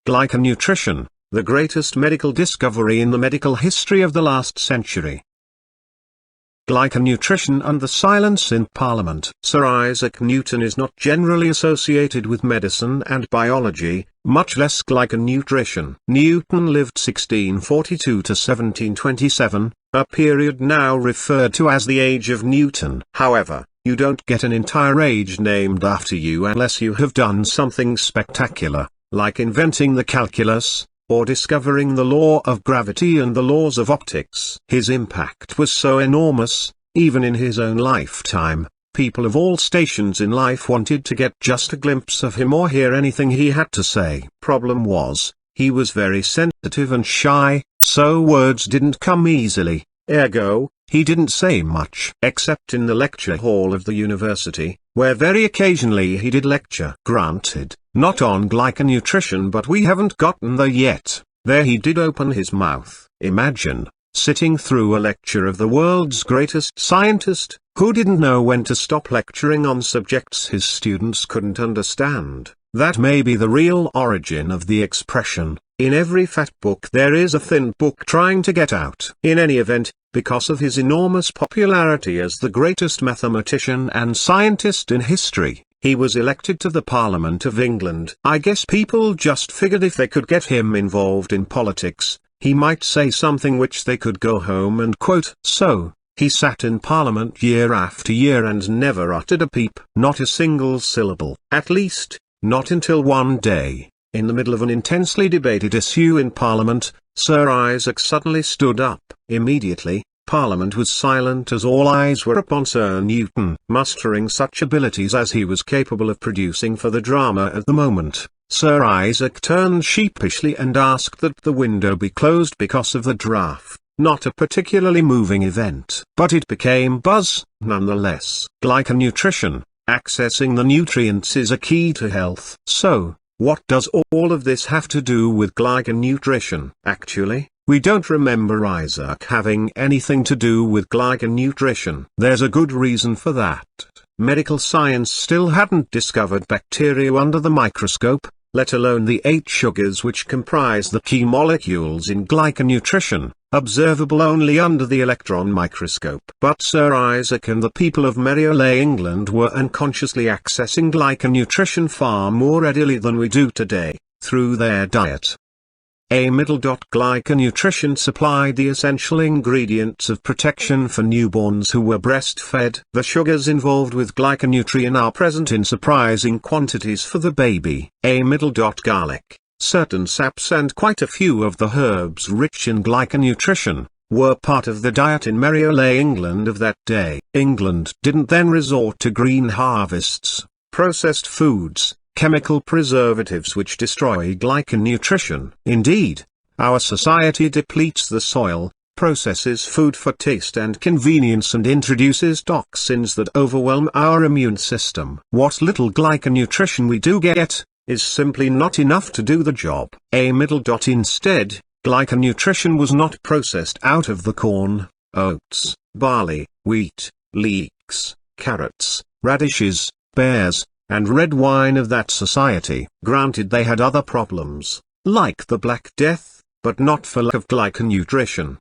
Glyconutrition, the greatest medical discovery in the medical history of the last century. Glyconutrition and the silence in Parliament. Sir Isaac Newton is not generally associated with medicine and biology, much less glyconutrition. Newton lived 1642 to 1727, a period now referred to as the Age of Newton. However, you don't get an entire age named after you unless you have done something spectacular, like inventing the calculus, or discovering the law of gravity and the laws of optics. His impact was so enormous, even in his own lifetime, people of all stations in life wanted to get just a glimpse of him or hear anything he had to say. Problem was, he was very sensitive and shy, so words didn't come easily. Ergo, he didn't say much except in the lecture hall of the university, where very occasionally he did lecture. Granted, not on glyconutrition, but we haven't gotten there yet. There he did open his mouth. Imagine sitting through a lecture of the world's greatest scientist, who didn't know when to stop lecturing on subjects his students couldn't understand. That may be the real origin of the expression, "In every fat book there is a thin book trying to get out." In any event, because of his enormous popularity as the greatest mathematician and scientist in history, he was elected to the Parliament of England. I guess people just figured if they could get him involved in politics, he might say something which they could go home and quote. So, he sat in Parliament year after year and never uttered a peep, not a single syllable. At least, not until one day, in the middle of an intensely debated issue in Parliament, Sir Isaac suddenly stood up. Immediately, Parliament was silent as all eyes were upon Sir Newton. Mustering such abilities as he was capable of producing for the drama at the moment, Sir Isaac turned sheepishly and asked that the window be closed because of the draft. Not a particularly moving event, but it became buzz, nonetheless. Glyconutrition, accessing the nutrients, is a key to health. So, what does all of this have to do with glyconutrition? Actually, we don't remember Isaac having anything to do with glyconutrition. There's a good reason for that. Medical science still hadn't discovered bacteria under the microscope, let alone the 8 sugars which comprise the key molecules in glyconutrition, observable only under the electron microscope. But Sir Isaac and the people of Merriolay, England were unconsciously accessing glyconutrition far more readily than we do today, through their diet. Glyconutrition supplied the essential ingredients of protection for newborns who were breastfed. The sugars involved with glyconutrition are present in surprising quantities for the baby. Garlic, certain saps and quite a few of the herbs rich in glyconutrition, were part of the diet in Merriolay, England of that day. England didn't then resort to green harvests, processed foods, chemical preservatives which destroy glyconutrition. Indeed, our society depletes the soil, processes food for taste and convenience, and introduces toxins that overwhelm our immune system. What little glyconutrition we do get, is simply not enough to do the job. Instead, glyconutrition was not processed out of the corn, oats, barley, wheat, leeks, carrots, radishes, pears, and red wine of that society. Granted, they had other problems, like the Black Death, but not for lack of glyconutrition.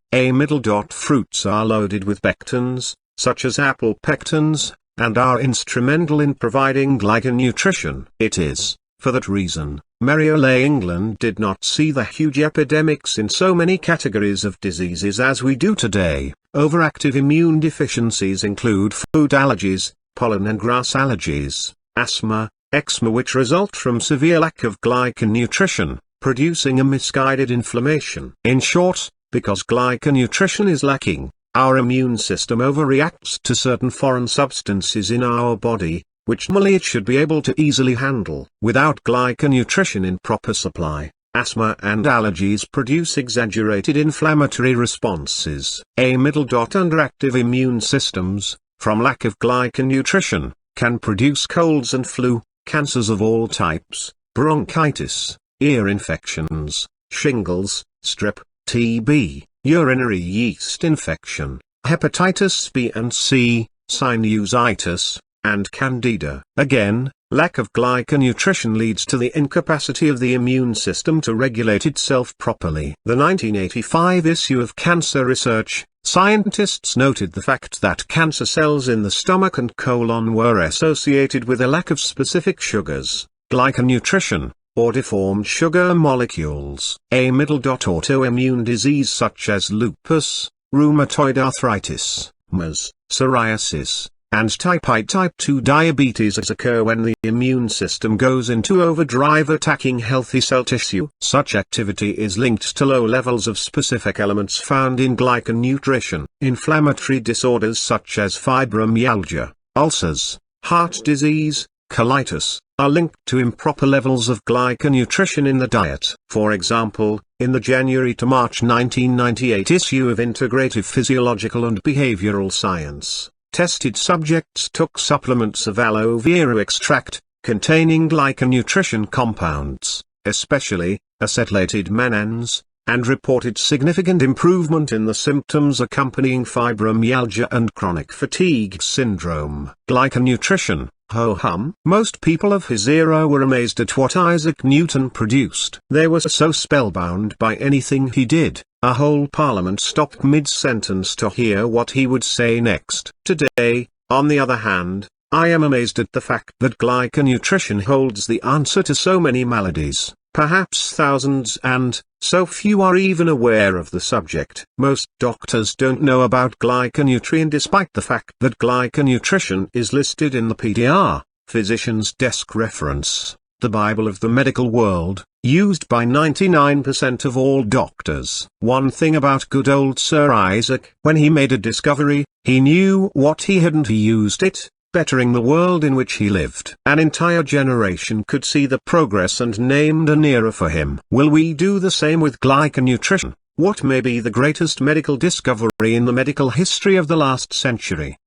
Fruits are loaded with pectins, such as apple pectins, and are instrumental in providing glyconutrition. It is, for that reason, Merriolay, England did not see the huge epidemics in so many categories of diseases as we do today. Overactive immune deficiencies include food allergies, pollen and grass allergies, asthma, eczema, which result from severe lack of glyconutrition, producing a misguided inflammation. In short, because glyconutrition is lacking, our immune system overreacts to certain foreign substances in our body, which normally it should be able to easily handle. Without glyconutrition in proper supply, asthma and allergies produce exaggerated inflammatory responses. Underactive immune systems, from lack of glyconutrition, can produce colds and flu, cancers of all types, bronchitis, ear infections, shingles, strep, TB, urinary yeast infection, hepatitis B and C, sinusitis, and candida. Again, Lack of glyconutrition leads to the incapacity of the immune system to regulate itself properly. The 1985 issue of Cancer Research, scientists noted the fact that cancer cells in the stomach and colon were associated with a lack of specific sugars, glyconutrition, or deformed sugar molecules. Autoimmune disease such as lupus, rheumatoid arthritis, MS, psoriasis, and type 2 diabetes occur when the immune system goes into overdrive attacking healthy cell tissue. Such activity is linked to low levels of specific elements found in glyconutrition. Inflammatory disorders such as fibromyalgia, ulcers, heart disease, colitis, are linked to improper levels of glyconutrition in the diet. For example, in the January to March 1998 issue of Integrative Physiological and Behavioral Science, tested subjects took supplements of aloe vera extract, containing glyconutrition compounds, especially acetylated mannans, and reported significant improvement in the symptoms accompanying fibromyalgia and chronic fatigue syndrome. Glyconutrition, ho-hum. Most people of his era were amazed at what Isaac Newton produced. They were so spellbound by anything he did, a whole parliament stopped mid-sentence to hear what he would say next. Today, on the other hand, I am amazed at the fact that glyconutrition holds the answer to so many maladies, perhaps thousands, and so few are even aware of the subject. Most doctors don't know about glyconutrition despite the fact that glyconutrition is listed in the PDR, Physician's Desk Reference, the Bible of the medical world, used by 99% of all doctors. One thing about good old Sir Isaac: when he made a discovery, he knew what he had and he used it, bettering the world in which he lived. An entire generation could see the progress and named an era for him. Will we do the same with glyconutrition? What may be the greatest medical discovery in the medical history of the last century?